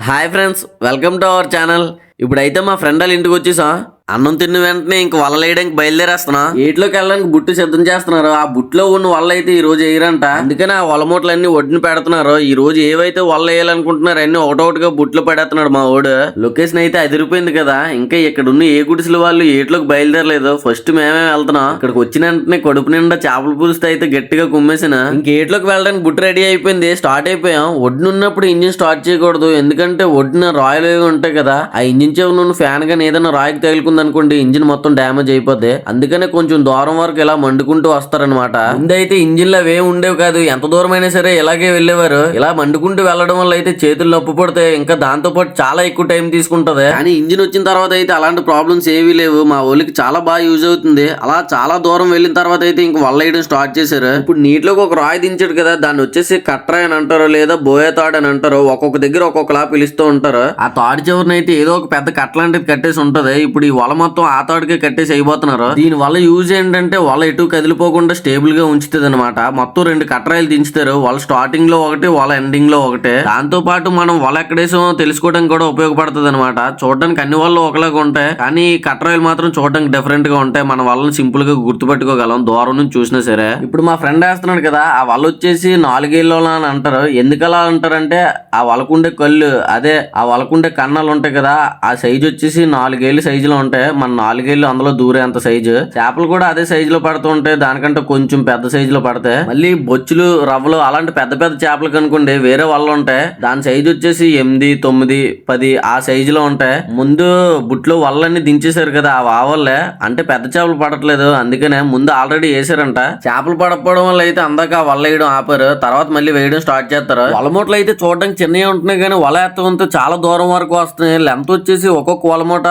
Hi friends, welcome to our channel. ఇప్పుడైతే మా friend వాళ్ళ ఇంటికి వచ్చేసా. అన్నం తిన్న వెంటనే ఇంక వలలు వేయడానికి బయలుదేరేస్తున్నా. ఏట్లోకి వెళ్ళడానికి బుట్టు సిద్ధం చేస్తున్నారు. ఆ బుట్టులో ఉన్న వల్ల అయితే ఈ రోజు వేయరంట. అందుకని ఆ వలమూటలన్నీ ఒడ్డున పెడుతున్నారు. ఈ రోజు ఏవైతే వల్ల వేయాలనుకుంటున్నారు అన్ని ఒకటొకటిగా బుట్లో పడేస్తున్నాడు మా వాడు. లొకేషన్ అయితే అదిరిపోయింది కదా. ఇంకా ఇక్కడ ఉన్న ఏ గుడిసెల వాళ్ళు ఏట్లోకి బయలుదేరలేదు. ఫస్ట్ మేమే వెళ్తున్నాం. ఇక్కడికి వచ్చిన వెంటనే కడుపు నిండా చేపల పులుసు అయితే గట్టిగా కుమ్మేసిన. ఇంక ఏట్లోకి వెళ్ళడానికి బుట్టు రెడీ అయిపోయింది. స్టార్ట్ అయిపోయాం. ఒడ్డున ఉన్నప్పుడు ఇంజిన్ స్టార్ట్ చేయకూడదు. ఎందుకంటే ఒడ్డున రాయలు ఉంటాయి కదా. ఆ ఇంజిన్ చెవులు ఉన్న ఫ్యాన్ గానీ ఏదైనా రాయికి తగులుకుంది అనుకోండి, ఇంజిన్ మొత్తం డ్యామేజ్ అయిపోద్ది. అందుకనే కొంచెం దూరం వరకు ఇలా మండుకుంటూ వస్తారనమాట. ముందైతే ఇంజిన్ లో అవే ఉండేవి కాదు. ఎంత దూరం అయినా సరే ఇలాగే వెళ్లేవారు. ఇలా మండుకుంటూ వెళ్ళడం వల్ల అయితే చేతులు నొప్పి పడితే ఇంకా దాంతో పాటు చాలా ఎక్కువ టైం తీసుకుంటది. కానీ ఇంజిన్ వచ్చిన తర్వాత అయితే అలాంటి ప్రాబ్లమ్స్ ఏవీ లేవు. మా ఊళ్ళకి చాలా బాగా యూజ్ అవుతుంది. అలా చాలా దూరం వెళ్ళిన తర్వాత అయితే ఇంక వల్ల వేయడం స్టార్ట్ చేశారు. ఇప్పుడు నీటిలోకి ఒక రాయి దించాడు కదా, దాన్ని వచ్చేసి కట్రాయి అని అంటారు, లేదా బోయ తాడు అని అంటారు. ఒక్కొక్క దగ్గర ఒక్కొక్కలా పిలుస్తూ ఉంటారు. ఆ తాడు చివరిని అయితే ఏదో ఒక పెద్ద కట్ట లాంటిది కట్టేసి ఉంటది. ఇప్పుడు ఈ వల మొత్తం ఆ తాడుకే కట్టేసి అయిపోతున్నారు. దీని వల్ల యూజ్ ఏంటంటే వల ఎటు కదిలిపోకుండా స్టేబుల్ గా ఉంచుతుంది అనమాట. మొత్తం 2 కట్రాయిలు దించుతారు. వాళ్ళ స్టార్టింగ్ లో ఒకటి, వాళ్ళ ఎండింగ్ లో ఒకటి. దాంతో పాటు మనం వల ఎక్కడేసామో తెలుసుకోవడానికి కూడా ఉపయోగపడుతుంది అనమాట. చూడడానికి అన్ని వాళ్ళు ఒకలాగా ఉంటాయి, కానీ కట్రాయిలు మాత్రం చూడడానికి డిఫరెంట్ గా ఉంటాయి. మన వాళ్ళని సింపుల్ గా గుర్తుపెట్టుకోగలం దూరం నుంచి చూసినా సరే. ఇప్పుడు మా ఫ్రెండ్ వేస్తున్నాడు కదా, ఆ వల వచ్చేసి 4 ఏళ్ళ అని అంటారు. ఎందుకలా అంటారంటే ఆ వలకుండే కళ్ళు, అదే ఆ వలకుండే కన్నాలు ఉంటాయి కదా, ఆ సైజు వచ్చేసి 4 ఏళ్ళ సైజులో ఉంటాయి. మన 4 ఏళ్ళు అందులో దూరే అంత సైజు. చేపలు కూడా అదే సైజు లో పడుతూ ఉంటాయి. దానికంటే కొంచెం పెద్ద సైజు లో పడతాయి. మళ్ళీ బొచ్చులు, రవ్వలు అలాంటి పెద్ద పెద్ద చేపలు కనుకోండి వేరే వల్ల ఉంటాయి. దాని సైజు వచ్చేసి 8, 9, 10 ఆ సైజు లో ఉంటాయి. ముందు బుట్లో వల్లన్నీ దించేశారు కదా, ఆ వావల్లే అంటే పెద్ద చేపలు పడట్లేదు. అందుకనే ముందు ఆల్రెడీ వేసారంట. చేపలు పడకపోవడం వల్ల అయితే అందాక వల్ల వేయడం ఆపారు. తర్వాత మళ్ళీ వేయడం స్టార్ట్ చేస్తారు. వలమూటలు అయితే చూడడానికి చిన్నవి ఉంటున్నాయి, కానీ వల ఎత్తడంతో చాలా దూరం వరకు వస్తున్నాయి. లెంత్ వచ్చేసి ఒక్కొక్క వలమూట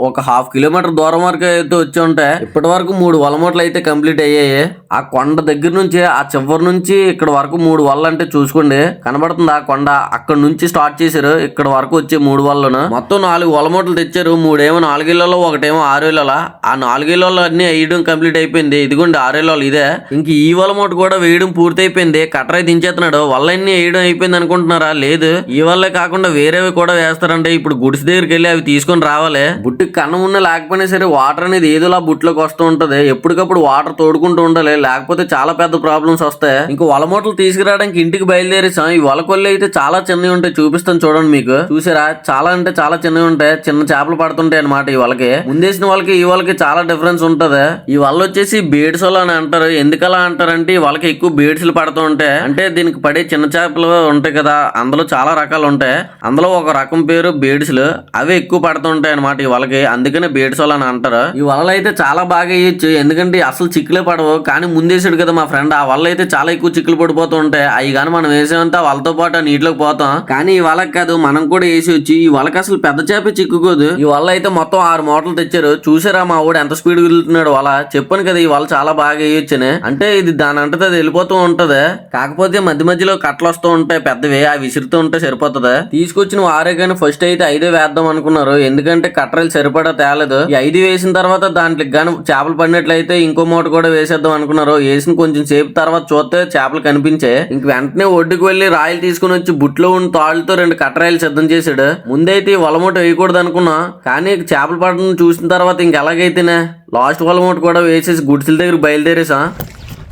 ఒక 1/2 కిలోమీటర్ దూరం వరకు అయితే వచ్చి ఉంటాయి. ఇప్పటి వరకు 3 వలమూటలు అయితే కంప్లీట్ అయ్యాయి. ఆ కొండ దగ్గర నుంచి ఆ చివరి నుంచి ఇక్కడ వరకు 3 వలలు అంటే చూసుకోండి, కనబడుతుంది ఆ కొండ. అక్కడ నుంచి స్టార్ట్ చేశారు. ఇక్కడ వరకు వచ్చే 3 వలలను మొత్తం 4 వలమూటలు తెచ్చారు. 3 ఏమో 4 ఏళ్ళలో, ఒకటేమో 6 ఏళ్ళ. ఆ 4 ఏళ్ళలో అన్ని వేయడం కంప్లీట్ అయిపోయింది. ఇదిగోండి 6 ఏళ్ళు ఇదే. ఇంక ఈ వలమూట కూడా వేయడం పూర్తి అయిపోయింది. కట్రాయి దించేస్తున్నాడు. వల్లన్నీ వేయడం అయిపోయింది అనుకుంటున్నారా? లేదు, ఈ వల్లే కాకుండా వేరేవి కూడా వేస్తారంటే ఇప్పుడు గుడిసి దగ్గరికి వెళ్ళి అవి తీసుకొని రావాలి. బుట్టికి కన్నం ఉన్న లేకపోయినా సరే వాటర్ అనేది ఏదోలా బుట్లోకి వస్తూ ఉంటది. ఎప్పటికప్పుడు వాటర్ తోడుకుంటూ ఉండాలి, లేకపోతే చాలా పెద్ద ప్రాబ్లమ్స్ వస్తాయి. ఇంకా వలమూటలు తీసుకురావడానికి ఇంటికి బయలుదేరేసాం. ఈ వలకొల్లు అయితే చాలా చిన్నవి ఉంటాయి, చూపిస్తాను చూడండి. మీకు చూసారా, చాలా అంటే చాలా చిన్నవి ఉంటాయి. చిన్న చేపలు పడుతుంటాయి అనమాట. ఈ వలకి ముందేసిన వాళ్ళకి ఈ వలకి చాలా డిఫరెన్స్ ఉంటది. ఈ వల్ల వచ్చేసి బేడ్స్ వల అని అంటారు. ఎందుకలా అంటారంటే ఈ వలకి ఎక్కువ బేడ్స్లు పడుతూ ఉంటాయి. అంటే దీనికి పడే చిన్న చేపలు ఉంటాయి కదా, అందులో చాలా రకాలు ఉంటాయి. అందులో ఒక రకం పేరు బేడ్స్లు. అవి ఎక్కువ పడుతుంటాయి అనమాట ఈ వలకి. అందుకనే బేడ్స్ వల అని అంటారు. ఈ వలలు అయితే చాలా బాగా వేయచ్చు, ఎందుకంటే అసలు చిక్కులే పడవు. కానీ ముందేసాడు కదా మా ఫ్రెండ్, ఆ వల్ల అయితే చాలా ఎక్కువ చిక్కులు పడిపోతూ ఉంటాయి. అవి కానీ మనం వేసేమంతా వాళ్ళతో పాటు నీటిలోకి పోతాం. కానీ ఈ వలకి కాదు, మనం కూడా వేసి వచ్చి ఈ వలకి అసలు పెద్ద చేపే చిక్కుకోదు. ఈ వల్ల అయితే మొత్తం 6 మూటలు తెచ్చారు. చూసారా మా వాడు ఎంత స్పీడ్ వెళ్తున్నాడు వల. చెప్పాను కదా ఈ వల చాలా బాగా వేయొచ్చని. అంటే ఇది దాని అంటే అది వెళ్ళిపోతూ ఉంటది. కాకపోతే మధ్య మధ్యలో కట్టలు వస్తూ ఉంటాయి పెద్దవి, అవి విసురుతూ ఉంటే సరిపోతుంది. తీసుకొచ్చిన వారే కానీ ఫస్ట్ అయితే 5 వేద్దాం అనుకున్నారు. ఎందుకంటే కట్టరలు సరిపడా తేలేదు. ఈ 5 వేసిన తర్వాత దాంట్లో గాని చేపలు పడినట్లయితే ఇంకో మూట కూడా వేసేద్దాం అనుకున్నారు. వేసిన కొంచెం సేపు తర్వాత చూస్తే చేపలు కనిపించే. ఇంక వెంటనే ఒడ్డుకు వెళ్లి రాయలు తీసుకుని వచ్చి బుట్లో ఉన్న తాళ్ళతో 2 కట్టరాయలు సిద్ధం చేశాడు. ముందైతే వలమూట వేయకూడదు అనుకున్నా, కానీ చేపలు పడడం చూసిన తర్వాత ఇంక ఎలాగైతేనే లాస్ట్ వలమూట కూడా వేసేసి గుడిసెల దగ్గర బయలుదేరేసా.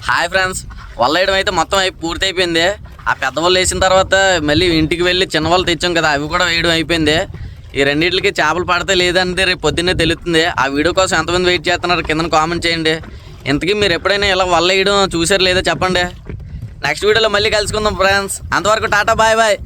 హాయ్ ఫ్రెండ్స్, వల్ల వేయడం అయితే మొత్తం పూర్తి అయిపోయింది. ఆ పెద్ద వాళ్ళు వేసిన తర్వాత మళ్ళీ ఇంటికి వెళ్ళి చిన్న వాళ్ళు తెచ్చాం కదా, అవి కూడా వేయడం అయిపోయింది. ఈ రెండింటికి చేపలు పడితే లేదంటే రేపు పొద్దున్నే తెలుస్తుంది. ఆ వీడియో కోసం ఎంతమంది వెయిట్ చేస్తున్నారు కింద కామెంట్ చేయండి. ఇంతకీ మీరు ఎప్పుడైనా ఇలా వల్ల వేయడం చూసారు లేదో చెప్పండి. నెక్స్ట్ వీడియోలో మళ్ళీ కలుసుకుందాం ఫ్రెండ్స్. అంతవరకు టాటా, బాయ్ బాయ్.